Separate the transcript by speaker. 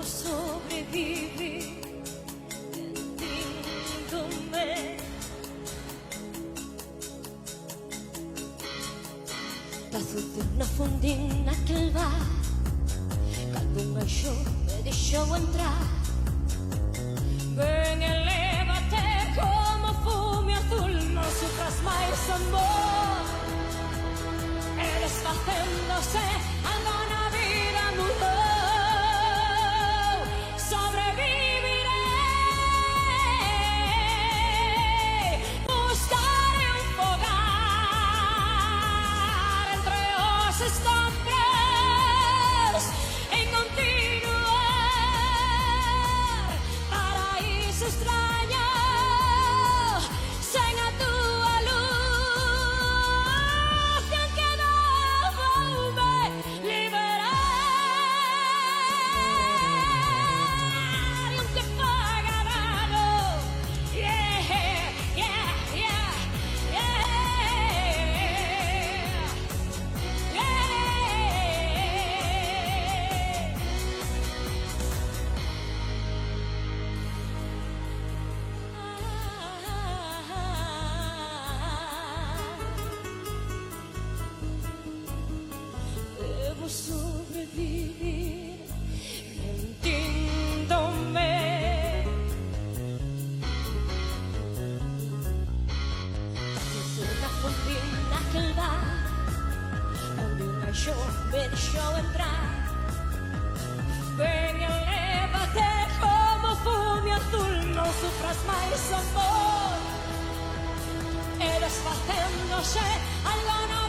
Speaker 1: sobrevivir mentindo-me. Paso de una fundín naquel bar, cando un anxo me deixou entrar. Ven, elévate como fume azul, non sufras máis amor. E desfacéndose algo na vida mudou. Sobrevivir mentindo-me. Desde una fundín naquel bar, onde un anxo me deixou entrar. Ven, elévate como fume azul, non sufras máis amor. E desfacéndose algo no